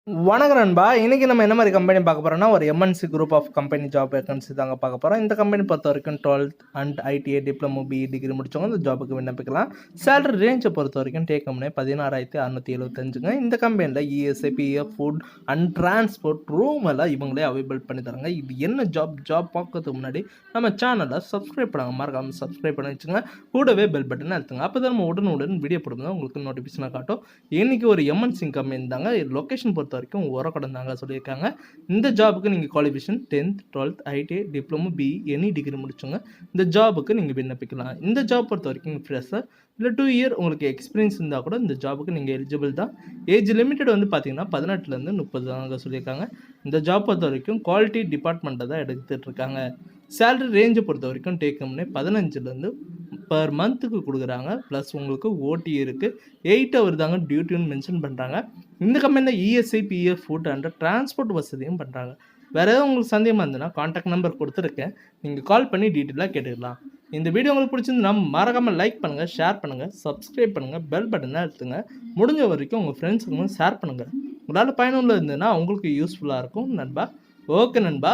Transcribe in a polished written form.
வணக்கம் நண்பா. இன்னைக்கு நம்ம என்ன மாதிரி கம்பெனி பார்க்க போறோம்னா, ஒரு MNC group of company job vacancy தாங்க பார்க்க போறோம். இந்த கம்பெனி பொறுத்த வரைக்கும் 12th and ITI diploma BE degree முடிச்சவங்க இந்த ஜாபுக்கு விண்ணப்பிக்கலாம். சேலரி ரேஞ்சை பொறுத்த வரைக்கும் டேக் ஹோம்னே 16,675ங்க. இந்த கம்பெனியில் ESI, PF, food and transport room எல்லாம் இவங்களே அவைலபிள் பண்ணி தராங்க. இது என்ன ஜாப் பார்க்கறதுக்கு முன்னாடி நம்ம சேனலை சப்ஸ்கிரைப் பண்ணாங்க, மறக்காம சப்ஸ்கிரைப் பண்ணி வச்சுங்க. கூடவே பெல் பட்டன் அழுத்துங்க. அப்போ தான் நம்ம உடனுடன் வீடியோ போடுங்க உங்களுக்கு நோட்டிஃபிகேஷனாக காட்டும். இன்னைக்கு ஒரு எம்என்சி கம்பெனி தாங்க. லொக்கேஷன் பொறுத்த வரைக்கும் உரக்கடம் தாங்க சொல்லியிருக்காங்க. இந்த ஜாபுக்கு நீங்கள் qualification 10th 12th ITI diploma BE any degree முடிச்சோங்க இந்த ஜாபுக்கு நீங்கள் விண்ணப்பிக்கலாம். இந்த ஜாப் பொறுத்த வரைக்கும் ஃப்ரெஷர் இல்லை 2 இயர் உங்களுக்கு எக்ஸ்பீரியன்ஸ் இருந்தால் கூட இந்த ஜாபுக்கு நீங்கள் எலிஜிபிள் தான். ஏஜ் லிமிட்டட் வந்து பார்த்தீங்கன்னா 18லேருந்து 30 தாங்க சொல்லியிருக்காங்க. இந்த ஜாப் பொறுத்த வரைக்கும் குவாலிட்டி டிபார்ட்மெண்ட்டை தான் எடுத்துகிட்டு இருக்காங்க. சேலரி ரேஞ்சை பொறுத்த வரைக்கும் டேக்கம்னே 15லேருந்து பர் மந்த்துக்கு கொடுக்குறாங்க. ப்ளஸ் உங்களுக்கு ஓடி இருக்குது. 8 ஹவர் தாங்க டியூட்டின்னு மென்ஷன் பண்ணுறாங்க. இந்த கம்பெனியில் ESI, PF, food and transport வசதியும் பண்ணுறாங்க. வேறு ஏதாவது உங்களுக்கு சந்தேகமாக இருந்ததுன்னா கான்டாக்ட் நம்பர் கொடுத்துருக்கேன், நீங்கள் கால் பண்ணி டீட்டெயிலாக கேட்டுக்கலாம். இந்த வீடியோ உங்களுக்கு பிடிச்சிருந்துன்னா மறக்காமல் லைக் பண்ணுங்கள், ஷேர் பண்ணுங்கள், சப்ஸ்கிரைப் பண்ணுங்கள், பெல் பட்டனை அழுத்துங்க. முடிஞ்ச வரைக்கும் உங்கள் ஃப்ரெண்ட்ஸுக்கு ஷேர் பண்ணுங்கள். உங்களால் பயனுள்ள இருந்ததுன்னா உங்களுக்கு யூஸ்ஃபுல்லாக இருக்கும் நண்பா. ஓகே நண்பா.